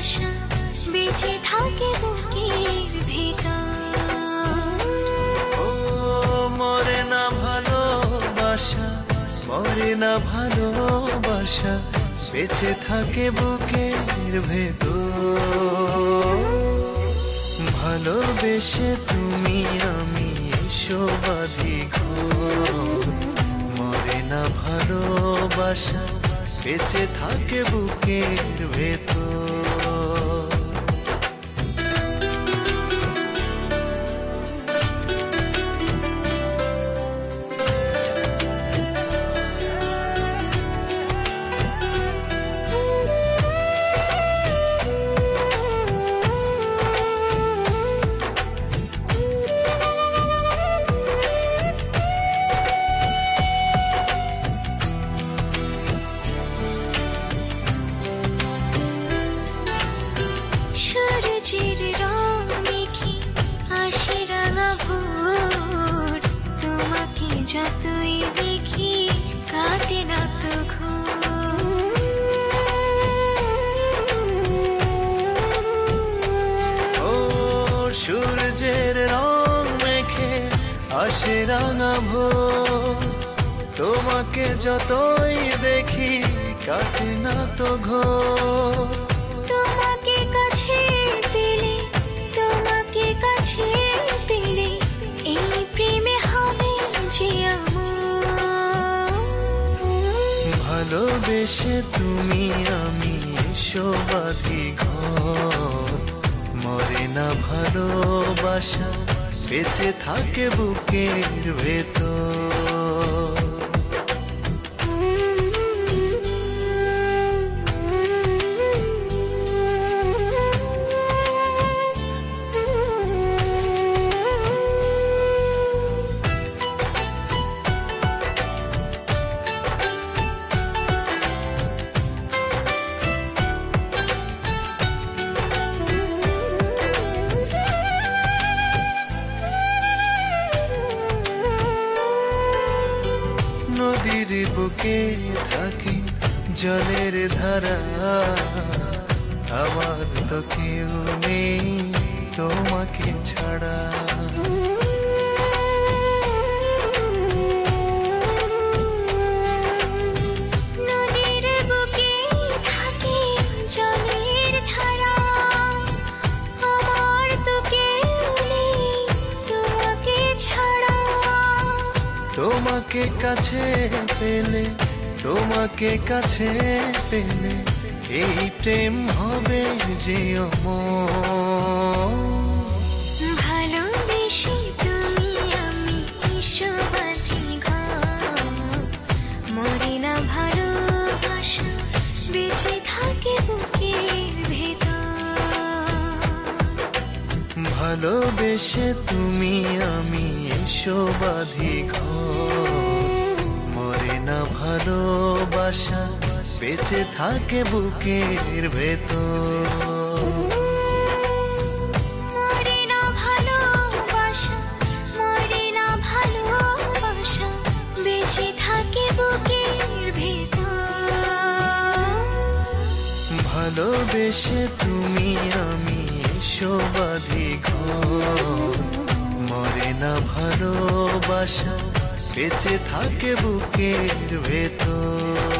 আশা বেঁচে থাকে বুকের ভেতর। ও মরে না ভালোবাসা, মরে না ভালোবাসা, বেঁচে থাকে বুকের ভেতর। ভালোবেসে তুমি আমি এসো বাঁধি ঘর, মরে না ভালোবাসা, বেঁচে থাকে বুকের ভেতর। সূর্যের রং মেখে আসে রাঙা ভোর, তোমাকে যতই দেখি কাটে না তো ঘুম। ও সূর্যের রং মেখে আসে রাঙা ভোর, তোমাকে যতই দেখি কাটে না তো ঘোর। তোমাকে কাছে পেলে, তোমাকে কাছে পেলে, এই প্রেমে হবে যে আমার। ভালোবেসে তুমি আমি এসো বাঁধি ঘর, মরে না ভালোবাসা, বেঁচে থাকে বুকের ভেতর। নদীর বুকে থাকি জলের ধারা, আমার তো কেউ নেই তোমাকে ছাড়া। নদীর বুকে থাকে জলের ধারা, আমার তো কেউ নেই তোমাকে ছাড়া। তোমাকে কাছে পেলে, তোমাকে কাছে পেলে, এই প্রেম হবে যে অমর। ভালোবেসে তুমি আমি এসো বাঁধি ঘর, মরে না ভালোবাসা, বেঁচে থাকে বুকের ভেতর। ভালোবেসে তুমি আমি এসো বাঁধি ঘর, মরে না ভালোবাসা, বেঁচে থাকে বুকের ভেতর। মরে না ভালোবাসা, মরে না ভালোবাসা, বেঁচে থাকে বুকের ভেতর। ভালোবেসে তুমি আমি এসো বাঁধি ঘর, মরে না ভালোবাসা, বেঁচে থাকে বুকের ভেতর।